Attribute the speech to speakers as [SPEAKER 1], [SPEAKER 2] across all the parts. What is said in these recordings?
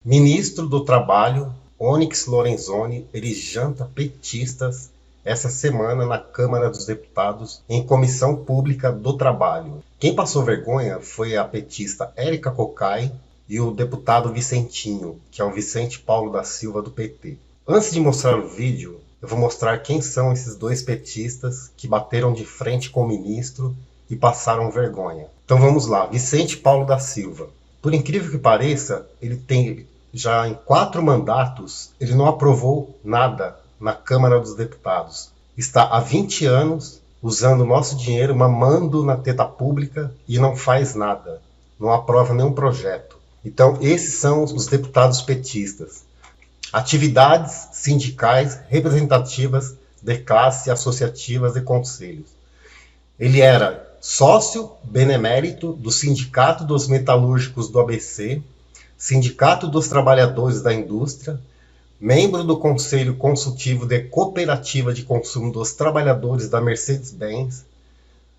[SPEAKER 1] Ministro do Trabalho, Onyx Lorenzoni, ele janta petistas essa semana na Câmara dos Deputados em Comissão Pública do Trabalho. Quem passou vergonha foi a petista Érica Cocai e o deputado Vicentinho, que é o Vicente Paulo da Silva do PT. Antes de mostrar o vídeo, eu vou mostrar quem são esses dois petistas que bateram de frente com o ministro e passaram vergonha. Então vamos lá, Vicente Paulo da Silva. Por incrível que pareça, ele tem já em 4 mandatos, ele não aprovou nada na Câmara dos Deputados. Está há 20 anos usando o nosso dinheiro, mamando na teta pública e não faz nada. Não aprova nenhum projeto. Então, esses são os deputados petistas. Atividades sindicais representativas de classe, associativas e conselhos. Ele era sócio benemérito do Sindicato dos Metalúrgicos do ABC, Sindicato dos Trabalhadores da Indústria, membro do Conselho Consultivo de Cooperativa de Consumo dos Trabalhadores da Mercedes-Benz,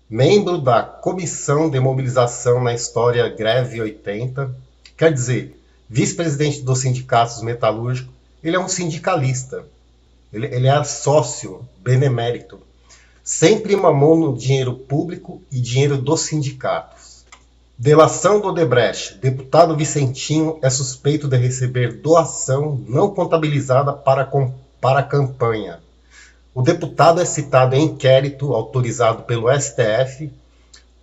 [SPEAKER 1] membro da Comissão de Mobilização na História Greve 80, quer dizer, vice-presidente dos sindicatos metalúrgicos. Ele é um sindicalista, ele é sócio benemérito, sempre mamou no dinheiro público e dinheiro dos sindicatos. Delação do Odebrecht. Deputado Vicentinho é suspeito de receber doação não contabilizada para a campanha. O deputado é citado em inquérito autorizado pelo STF.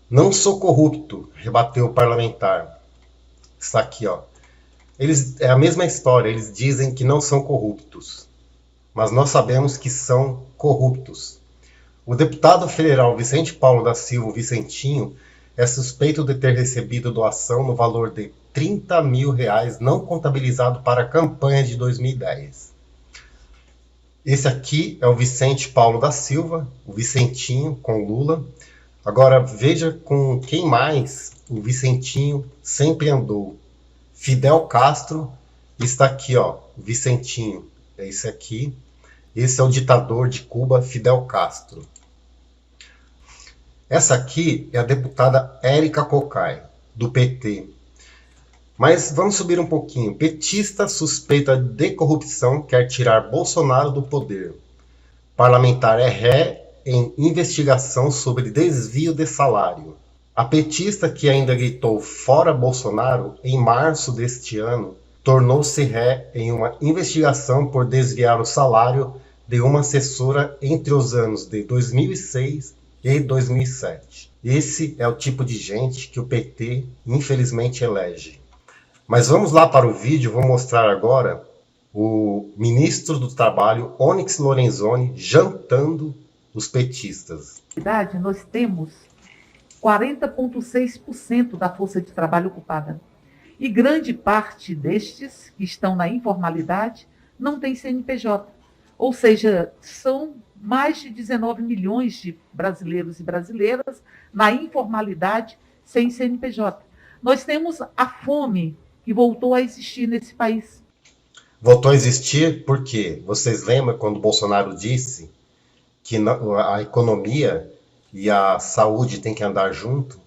[SPEAKER 1] Não sou corrupto, rebateu o parlamentar. Está aqui, ó. É a mesma história, eles dizem que não são corruptos, mas nós sabemos que são corruptos. O deputado federal Vicente Paulo da Silva Vicentinho é suspeito de ter recebido doação no valor de R$30 mil não contabilizado para a campanha de 2010. Esse aqui é o Vicente Paulo da Silva, o Vicentinho com Lula. Agora veja com quem mais o Vicentinho sempre andou. Fidel Castro, está aqui, ó, o Vicentinho, é esse aqui. Esse é o ditador de Cuba, Fidel Castro. Essa aqui é a deputada Érica Cocai, do PT. Mas vamos subir um pouquinho. Petista suspeita de corrupção quer tirar Bolsonaro do poder. Parlamentar é ré em investigação sobre desvio de salário. A petista que ainda gritou fora Bolsonaro, em março deste ano, tornou-se ré em uma investigação por desviar o salário de uma assessora entre os anos de 2006 e 2007. Esse é o tipo de gente que o PT, infelizmente, elege. Mas vamos lá para o vídeo, vou mostrar agora o ministro do Trabalho, Onyx Lorenzoni, jantando os petistas.
[SPEAKER 2] Nós temos 40,6% da força de trabalho ocupada. E grande parte destes que estão na informalidade não tem CNPJ. Ou seja, são mais de 19 milhões de brasileiros e brasileiras na informalidade sem CNPJ. Nós temos a fome que voltou a existir nesse país.
[SPEAKER 1] Voltou a existir porque vocês lembram quando o Bolsonaro disse que a economia e a saúde têm que andar junto?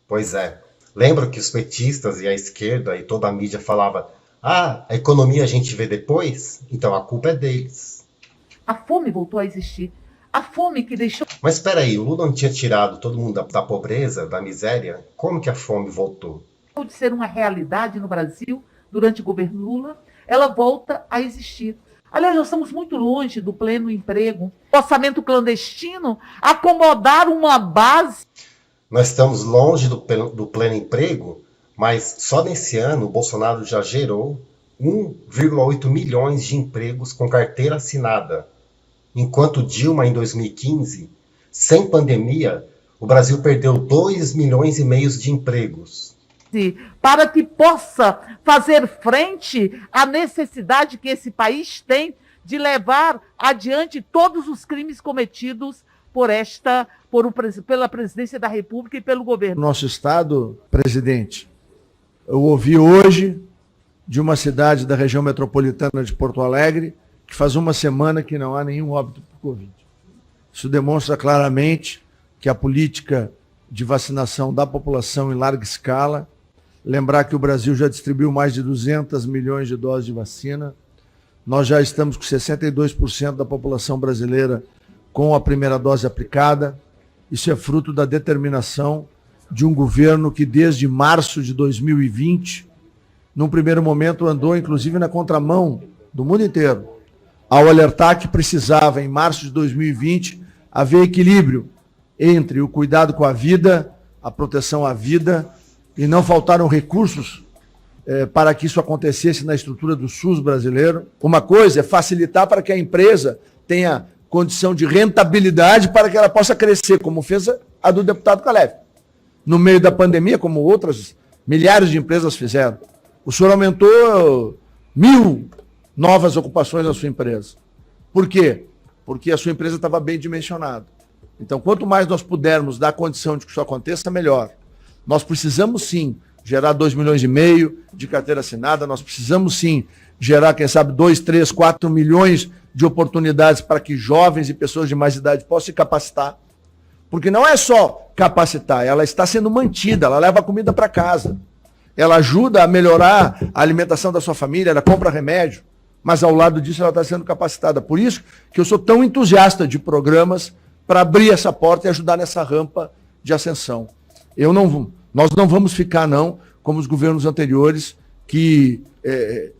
[SPEAKER 1] Pois é. Lembra que os petistas e a esquerda e toda a mídia falava: a economia a gente vê depois? Então a culpa é deles.
[SPEAKER 2] A fome voltou a existir. A fome que deixou...
[SPEAKER 1] Mas espera aí, o Lula não tinha tirado todo mundo da pobreza, da miséria? Como que a fome voltou?
[SPEAKER 2] De ser uma realidade no Brasil, durante o governo Lula, ela volta a existir. Aliás, nós estamos muito longe do pleno emprego. Orçamento clandestino, acomodar uma base...
[SPEAKER 1] Nós estamos longe do pleno emprego, mas só nesse ano o Bolsonaro já gerou 1,8 milhões de empregos com carteira assinada. Enquanto Dilma, em 2015, sem pandemia, o Brasil perdeu 2,5 milhões de empregos.
[SPEAKER 2] Para que possa fazer frente à necessidade que esse país tem de levar adiante todos os crimes cometidos pela presidência da República e pelo governo.
[SPEAKER 3] Nosso Estado, presidente, eu ouvi hoje de uma cidade da região metropolitana de Porto Alegre que faz uma semana que não há nenhum óbito por Covid. Isso demonstra claramente que a política de vacinação da população em larga escala lembrar que o Brasil já distribuiu mais de 200 milhões de doses de vacina. Nós já estamos com 62% da população brasileira com a primeira dose aplicada. Isso é fruto da determinação de um governo que, desde março de 2020, num primeiro momento andou, inclusive, na contramão do mundo inteiro, ao alertar que precisava, em março de 2020, haver equilíbrio entre o cuidado com a vida, a proteção à vida, e não faltaram recursos para que isso acontecesse na estrutura do SUS brasileiro. Uma coisa é facilitar para que a empresa tenha condição de rentabilidade para que ela possa crescer, como fez a do deputado Calef. No meio da pandemia, como outras milhares de empresas fizeram. O senhor aumentou 1.000 novas ocupações na sua empresa. Por quê? Porque a sua empresa estava bem dimensionada. Então, quanto mais nós pudermos dar condição de que isso aconteça, melhor. Nós precisamos, sim, gerar 2,5 milhões de carteira assinada, nós precisamos, sim, gerar, quem sabe, 2, 3, 4 milhões de oportunidades para que jovens e pessoas de mais idade possam se capacitar. Porque não é só capacitar, ela está sendo mantida, ela leva a comida para casa. Ela ajuda a melhorar a alimentação da sua família, ela compra remédio, mas ao lado disso ela está sendo capacitada. Por isso que eu sou tão entusiasta de programas para abrir essa porta e ajudar nessa rampa de ascensão. Nós não vamos ficar, não, como os governos anteriores, que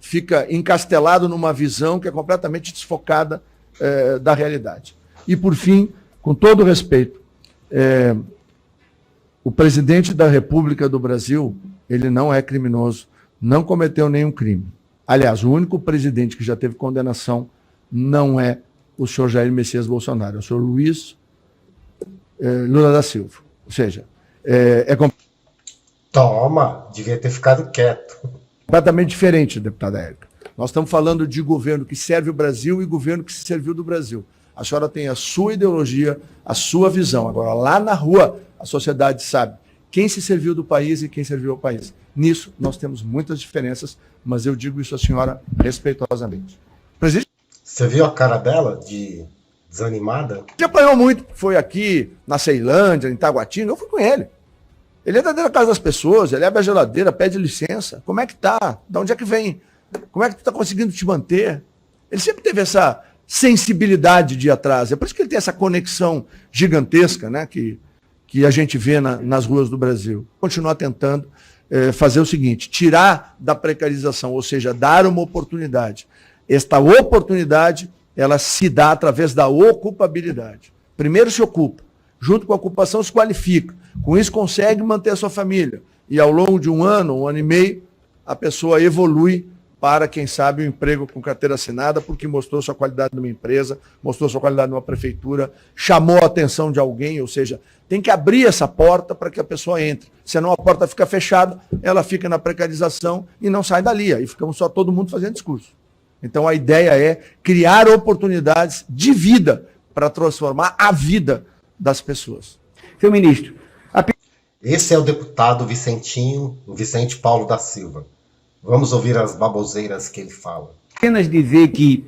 [SPEAKER 3] fica encastelado numa visão que é completamente desfocada da realidade. E, por fim, com todo respeito, o presidente da República do Brasil, ele não é criminoso, não cometeu nenhum crime. Aliás, o único presidente que já teve condenação não é o senhor Jair Messias Bolsonaro, é o senhor Luiz Lula da Silva. Ou seja,
[SPEAKER 1] Toma, devia ter ficado quieto.
[SPEAKER 3] Completamente diferente, deputada Érica. Nós estamos falando de governo que serve o Brasil e governo que se serviu do Brasil. A senhora tem a sua ideologia, a sua visão. Agora, lá na rua, a sociedade sabe quem se serviu do país e quem serviu ao país. Nisso, nós temos muitas diferenças, mas eu digo isso à senhora respeitosamente. Presidente,
[SPEAKER 1] você viu a cara dela, de desanimada?
[SPEAKER 3] Ele apanhou muito, foi aqui na Ceilândia, em Taguatinga, eu fui com ele. Ele entra dentro da casa das pessoas, ele abre a geladeira, pede licença. Como é que tá? De onde é que vem? Como é que tu está conseguindo te manter? Ele sempre teve essa sensibilidade de ir atrás. É por isso que ele tem essa conexão gigantesca, né, que a gente vê nas ruas do Brasil. Continuar tentando fazer o seguinte, tirar da precarização, ou seja, dar uma oportunidade. Esta oportunidade, ela se dá através da ocupabilidade. Primeiro se ocupa, junto com a ocupação se qualifica, com isso consegue manter a sua família. E ao longo de um ano e meio, a pessoa evolui para, quem sabe, um emprego com carteira assinada, porque mostrou sua qualidade numa empresa, mostrou sua qualidade numa prefeitura, chamou a atenção de alguém, ou seja, tem que abrir essa porta para que a pessoa entre. Senão a porta fica fechada, ela fica na precarização e não sai dali. Aí ficamos só todo mundo fazendo discurso. Então a ideia é criar oportunidades de vida para transformar a vida das pessoas.
[SPEAKER 4] Seu ministro.
[SPEAKER 1] Esse é o deputado Vicente Paulo da Silva. Vamos ouvir as baboseiras que ele fala.
[SPEAKER 4] Apenas dizer que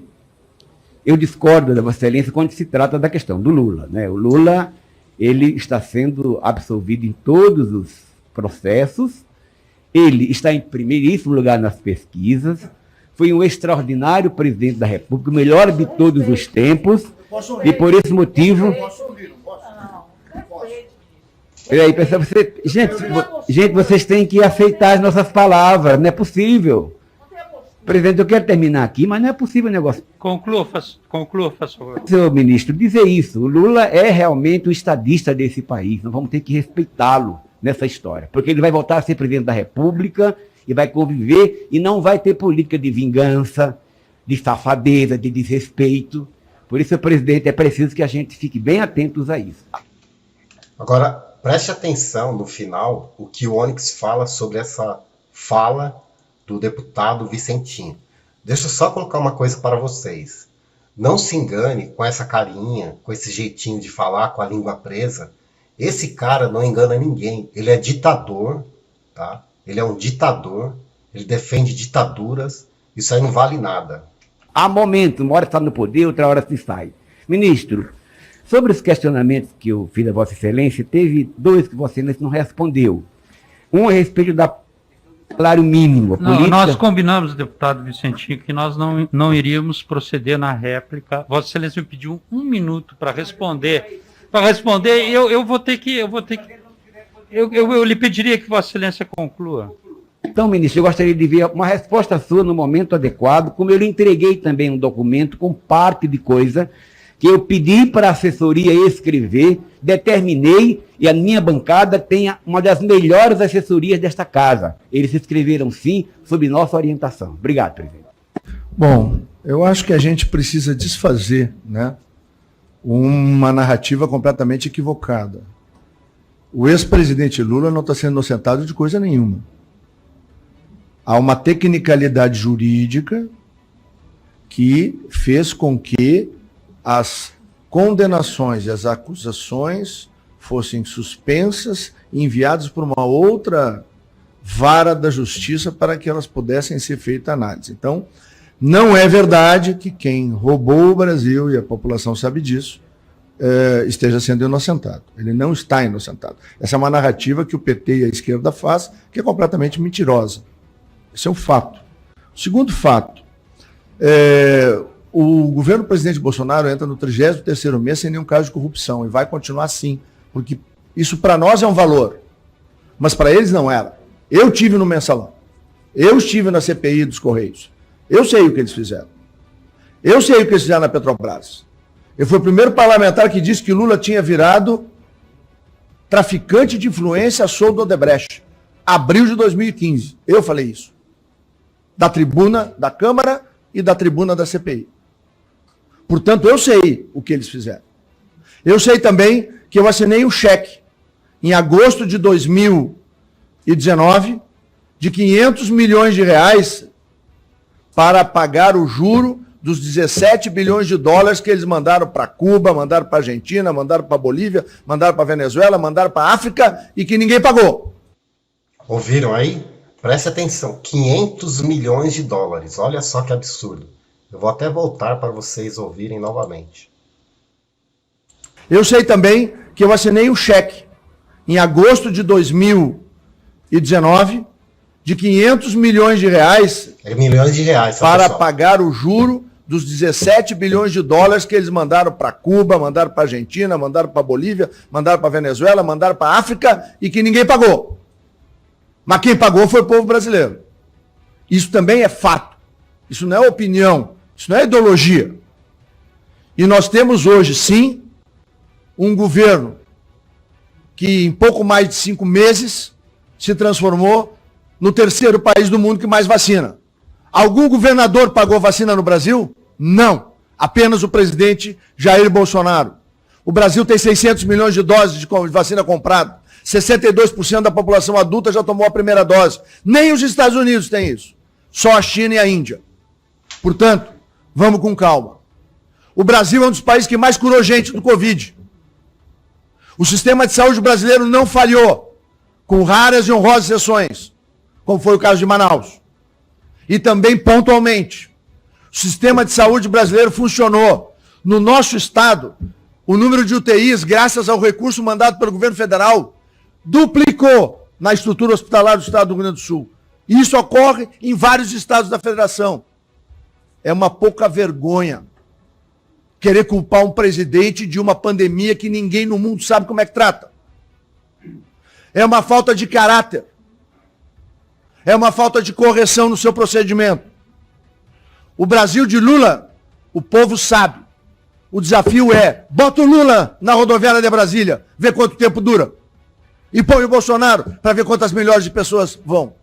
[SPEAKER 4] eu discordo da Vossa Excelência quando se trata da questão do Lula, né? O Lula, ele está sendo absolvido em todos os processos, ele está em primeiríssimo lugar nas pesquisas, foi um extraordinário presidente da República, o melhor de todos os tempos, e por esse motivo... Peraí, pessoal, gente, vocês têm que aceitar as nossas palavras, não é possível. Presidente, eu quero terminar aqui, mas não é possível o negócio.
[SPEAKER 5] Conclua, faz favor.
[SPEAKER 4] Senhor ministro, dizer isso, o Lula é realmente o estadista desse país, nós vamos ter que respeitá-lo nessa história, porque ele vai voltar a ser presidente da República e vai conviver e não vai ter política de vingança, de safadeza, de desrespeito. Por isso, presidente, é preciso que a gente fique bem atentos a isso.
[SPEAKER 1] Agora, preste atenção no final o que o Onyx fala sobre essa fala do deputado Vicentinho. Deixa eu só colocar uma coisa para vocês. Não se engane com essa carinha, com esse jeitinho de falar, com a língua presa. Esse cara não engana ninguém. Ele é ditador, tá? Ele é um ditador, ele defende ditaduras. Isso aí não vale nada.
[SPEAKER 4] Há momentos, uma hora está no poder, outra hora se sai. Ministro, sobre os questionamentos que eu fiz a Vossa Excelência, teve dois que Vossa Excelência não respondeu. Um a respeito da salário mínimo.
[SPEAKER 5] Nós combinamos, deputado Vicentinho, que nós não iríamos proceder na réplica. Vossa Excelência me pediu 1 minuto para responder. Eu vou ter que. Eu lhe pediria que Vossa Excelência conclua.
[SPEAKER 4] Então, ministro, eu gostaria de ver uma resposta sua no momento adequado, como eu lhe entreguei também um documento com parte de coisa que eu pedi para a assessoria escrever, determinei, e a minha bancada tem uma das melhores assessorias desta casa. Eles escreveram sim, sob nossa orientação. Obrigado, presidente.
[SPEAKER 3] Bom, eu acho que a gente precisa desfazer, né, uma narrativa completamente equivocada. O ex-presidente Lula não está sendo inocentado de coisa nenhuma. Há uma tecnicalidade jurídica que fez com que as condenações e as acusações fossem suspensas e enviadas por uma outra vara da justiça para que elas pudessem ser feita análise. Então, não é verdade que quem roubou o Brasil, e a população sabe disso, esteja sendo inocentado. Ele não está inocentado. Essa é uma narrativa que o PT e a esquerda faz, que é completamente mentirosa. Esse é um fato. O segundo fato, o governo do presidente Bolsonaro entra no 33º mês sem nenhum caso de corrupção, e vai continuar assim, porque isso para nós é um valor, mas para eles não era. Eu tive no Mensalão, eu estive na CPI dos Correios, eu sei o que eles fizeram. Eu sei o que eles fizeram na Petrobras. Eu fui o primeiro parlamentar que disse que Lula tinha virado traficante de influência a soldo do Odebrecht. Abril de 2015. Eu falei isso. Da tribuna da Câmara e da tribuna da CPI. Portanto, eu sei o que eles fizeram. Eu sei também que eu assinei um cheque em agosto de 2019 de 500 milhões de reais para pagar o juro dos 17 bilhões de dólares que eles mandaram para Cuba, mandaram para Argentina, mandaram para Bolívia, mandaram para Venezuela, mandaram para África e que ninguém pagou.
[SPEAKER 1] Ouviram aí? Preste atenção, 500 milhões de dólares. Olha só que absurdo. Eu vou até voltar para vocês ouvirem novamente.
[SPEAKER 3] Eu sei também que eu assinei um cheque em agosto de 2019 de 500 milhões de reais,
[SPEAKER 1] milhões de reais
[SPEAKER 3] para pagar o juro dos 17 bilhões de dólares que eles mandaram para Cuba, mandaram para Argentina, mandaram para Bolívia, mandaram para Venezuela, mandaram para África e que ninguém pagou. Mas quem pagou foi o povo brasileiro. Isso também é fato. Isso não é opinião. Isso não é ideologia. E nós temos hoje, sim, um governo que em pouco mais de 5 meses se transformou no 3º país do mundo que mais vacina. Algum governador pagou vacina no Brasil? Não. Apenas o presidente Jair Bolsonaro. O Brasil tem 600 milhões de doses de vacina comprada. 62% da população adulta já tomou a primeira dose. Nem os Estados Unidos têm isso. Só a China e a Índia. Portanto, vamos com calma. O Brasil é um dos países que mais curou gente do Covid. O sistema de saúde brasileiro não falhou, com raras e honrosas exceções, como foi o caso de Manaus. E também pontualmente. O sistema de saúde brasileiro funcionou. No nosso estado, o número de UTIs, graças ao recurso mandado pelo governo federal, duplicou na estrutura hospitalar do estado do Rio Grande do Sul. E isso ocorre em vários estados da federação. É uma pouca vergonha querer culpar um presidente de uma pandemia que ninguém no mundo sabe como é que trata. É uma falta de caráter. É uma falta de correção no seu procedimento. O Brasil de Lula, o povo sabe. O desafio é, bota o Lula na rodoviária de Brasília, vê quanto tempo dura. E põe o Bolsonaro para ver quantas milhares de pessoas vão.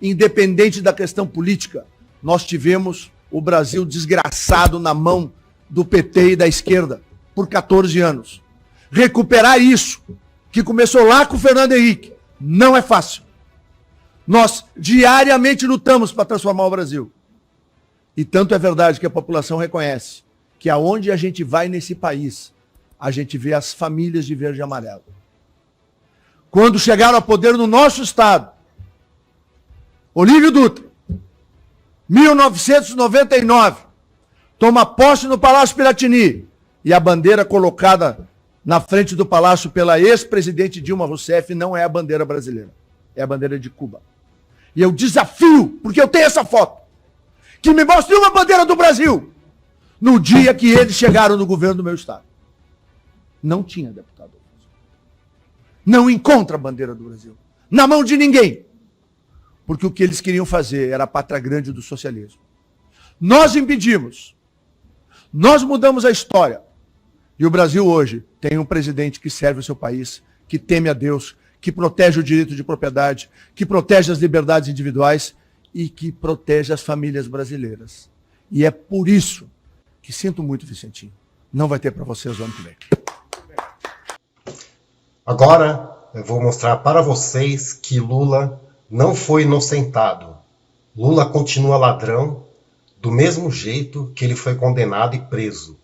[SPEAKER 3] Independente da questão política, nós tivemos o Brasil desgraçado na mão do PT e da esquerda por 14 anos. Recuperar isso, que começou lá com o Fernando Henrique, não é fácil. Nós diariamente lutamos para transformar o Brasil. E tanto é verdade que a população reconhece que aonde a gente vai nesse país, a gente vê as famílias de verde e amarelo. Quando chegaram ao poder no nosso estado, Olívio Dutra, 1999, toma posse no Palácio Piratini e a bandeira colocada na frente do palácio pela ex-presidente Dilma Rousseff não é a bandeira brasileira, é a bandeira de Cuba. E eu desafio, porque eu tenho essa foto, que me mostre uma bandeira do Brasil no dia que eles chegaram no governo do meu estado. Não tinha deputado. Não encontra a bandeira do Brasil na mão de ninguém. Porque o que eles queriam fazer era a pátria grande do socialismo. Nós impedimos. Nós mudamos a história. E o Brasil hoje tem um presidente que serve o seu país, que teme a Deus, que protege o direito de propriedade, que protege as liberdades individuais e que protege as famílias brasileiras. E é por isso que sinto muito, Vicentinho. Não vai ter para vocês o ano que vem.
[SPEAKER 1] Agora eu vou mostrar para vocês que Lula não foi inocentado. Lula continua ladrão do mesmo jeito que ele foi condenado e preso.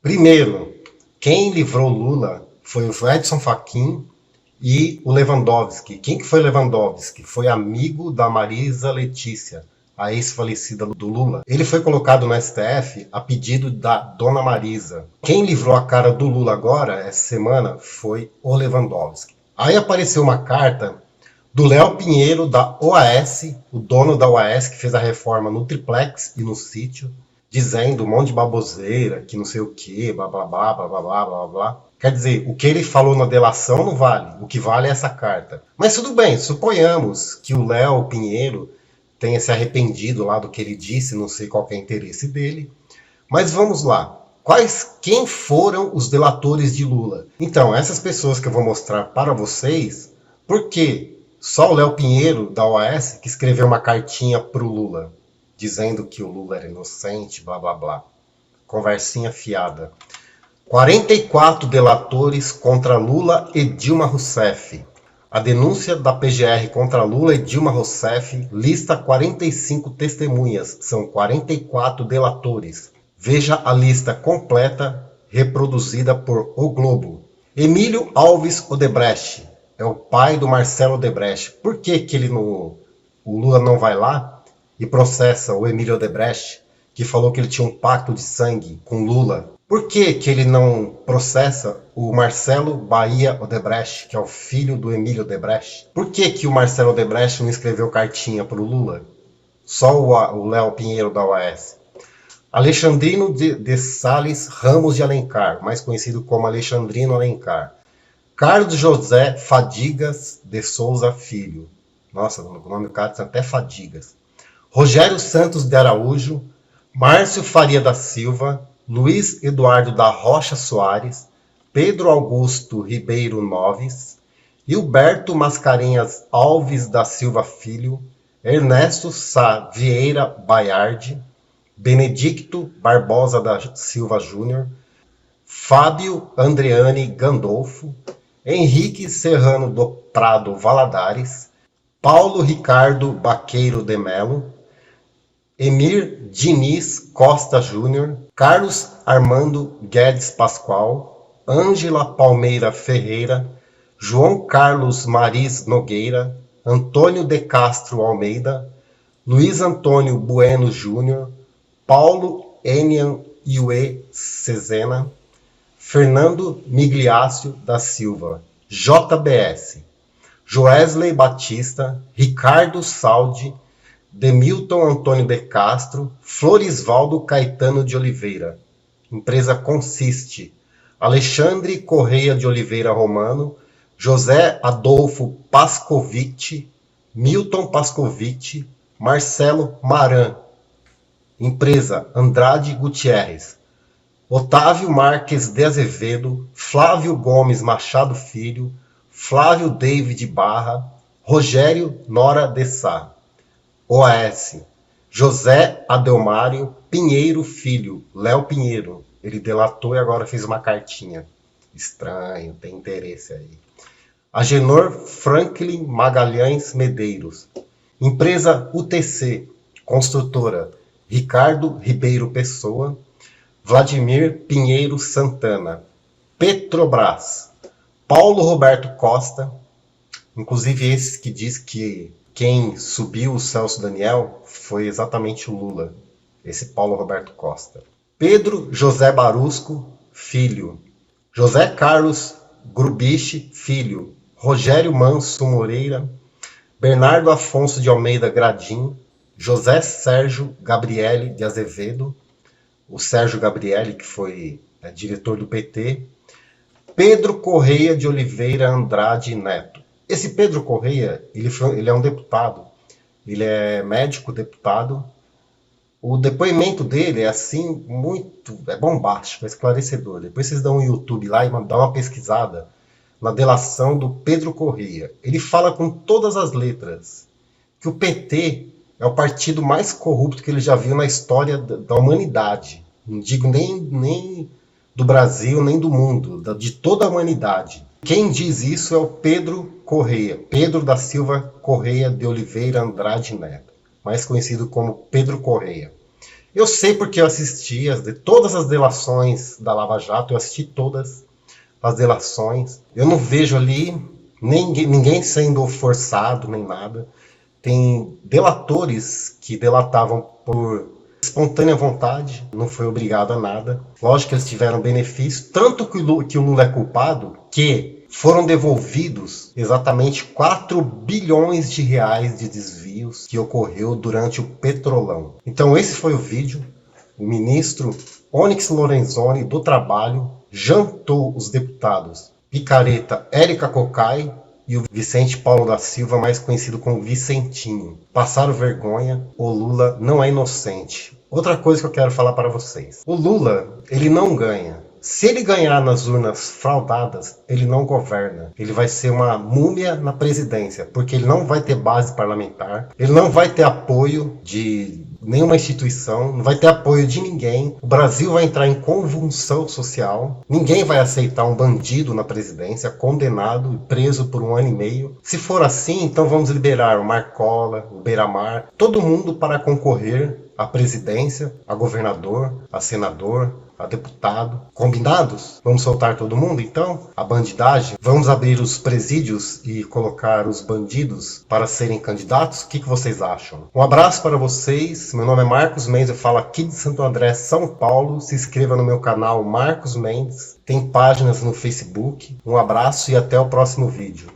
[SPEAKER 1] Primeiro, quem livrou Lula foi o Edson Fachin e o Lewandowski. Quem que foi Lewandowski? Foi amigo da Marisa Letícia, a ex-falecida do Lula. Ele foi colocado no STF a pedido da dona Marisa. Quem livrou a cara do Lula agora, essa semana, foi o Lewandowski. Aí apareceu uma carta do Léo Pinheiro, da OAS, o dono da OAS, que fez a reforma no triplex e no sítio, dizendo um monte de baboseira, que não sei o que, blá blá blá blá blá blá blá blá. Quer dizer, o que ele falou na delação não vale, o que vale é essa carta. Mas tudo bem, suponhamos que o Léo Pinheiro tenha se arrependido lá do que ele disse, não sei qual que é o interesse dele. Mas vamos lá. Quem foram os delatores de Lula? Então, essas pessoas que eu vou mostrar para vocês, por quê? Só o Léo Pinheiro, da OAS, que escreveu uma cartinha para o Lula, dizendo que o Lula era inocente, blá blá blá. Conversinha fiada. 44 delatores contra Lula e Dilma Rousseff. A denúncia da PGR contra Lula e Dilma Rousseff lista 45 testemunhas. São 44 delatores. Veja a lista completa reproduzida por O Globo. Emílio Alves Odebrecht. É o pai do Marcelo Odebrecht. Por que o Lula não vai lá e processa o Emílio Odebrecht, que falou que ele tinha um pacto de sangue com Lula? Por que ele não processa o Marcelo Bahia Odebrecht, que é o filho do Emílio Odebrecht? Por que o Marcelo Odebrecht não escreveu cartinha para o Lula? Só o Léo Pinheiro da OAS. Alexandrino de Sales Ramos de Alencar, mais conhecido como Alexandrino Alencar. Carlos José Fadigas de Souza Filho. Nossa, o nome do cara tem até Fadigas. Rogério Santos de Araújo. Márcio Faria da Silva. Luiz Eduardo da Rocha Soares. Pedro Augusto Ribeiro Noves. Hilberto Mascarenhas Alves da Silva Filho. Ernesto Sá Vieira Baiardi. Benedicto Barbosa da Silva Júnior. Fábio Andreani Gandolfo. Henrique Serrano do Prado Valadares, Paulo Ricardo Baqueiro de Melo, Emir Diniz Costa Júnior, Carlos Armando Guedes Pascoal, Ângela Palmeira Ferreira, João Carlos Maris Nogueira, Antônio de Castro Almeida, Luiz Antônio Bueno Júnior, Paulo Enian Iue Cezena, Fernando Migliácio da Silva, JBS, Joesley Batista, Ricardo Saldi, Demilton Antônio de Castro, Florisvaldo Caetano de Oliveira. Empresa Consiste, Alexandre Correia de Oliveira Romano, José Adolfo Pascovitch, Milton Pascovitch, Marcelo Maran. Empresa Andrade Gutierrez. Otávio Marques de Azevedo, Flávio Gomes Machado Filho, Flávio David Barra, Rogério Nora de Sá. OAS, José Adelmário Pinheiro Filho, Léo Pinheiro. Ele delatou e agora fez uma cartinha. Estranho, tem interesse aí. Agenor Franklin Magalhães Medeiros. Empresa UTC, construtora, Ricardo Ribeiro Pessoa, Vladimir Pinheiro Santana. Petrobras, Paulo Roberto Costa, inclusive esse que diz que quem subiu o Celso Daniel foi exatamente o Lula, esse Paulo Roberto Costa. Pedro José Barusco, filho. José Carlos Grubich, filho. Rogério Manso Moreira, Bernardo Afonso de Almeida Gradim, José Sérgio Gabrielli de Azevedo, o Sérgio Gabrielli, que foi diretor do PT, Pedro Correia de Oliveira Andrade Neto. Esse Pedro Correia, ele é um deputado, ele é médico deputado. O depoimento dele é assim, é bombástico, é esclarecedor. Depois vocês dão um YouTube lá e dão uma pesquisada na delação do Pedro Correia. Ele fala com todas as letras que o PT é o partido mais corrupto que ele já viu na história da humanidade. Não digo nem do Brasil, nem do mundo, de toda a humanidade. Quem diz isso é o Pedro Correia, Pedro da Silva Correia de Oliveira Andrade Neto, mais conhecido como Pedro Correia. Eu sei porque eu assisti todas as delações da Lava Jato, eu assisti todas as delações. Eu não vejo ali ninguém sendo forçado, nem nada. Tem delatores que delatavam por espontânea vontade, não foi obrigado a nada. Lógico que eles tiveram benefício, tanto que o Lula é culpado, que foram devolvidos exatamente 4 bilhões de reais de desvios que ocorreu durante o Petrolão. Então esse foi o vídeo. O ministro Onyx Lorenzoni do Trabalho jantou os deputados Picareta Érica Cocai e o Vicente Paulo da Silva, mais conhecido como Vicentinho. Passaram vergonha, o Lula não é inocente. Outra coisa que eu quero falar para vocês. O Lula, ele não ganha. Se ele ganhar nas urnas fraudadas, ele não governa. Ele vai ser uma múmia na presidência, porque ele não vai ter base parlamentar, ele não vai ter apoio de nenhuma instituição, não vai ter apoio de ninguém. O Brasil vai entrar em convulsão social. Ninguém vai aceitar um bandido na presidência, condenado e preso por 1 ano e meio. Se for assim, então vamos liberar o Marcola, o Beiramar, todo mundo para concorrer à presidência, a governador, a senador, a deputado. Combinados? Vamos soltar todo mundo, então? A bandidagem? Vamos abrir os presídios e colocar os bandidos para serem candidatos? O que vocês acham? Um abraço para vocês. Meu nome é Marcos Mendes, eu falo aqui de Santo André, São Paulo. Se inscreva no meu canal Marcos Mendes. Tem páginas no Facebook. Um abraço e até o próximo vídeo.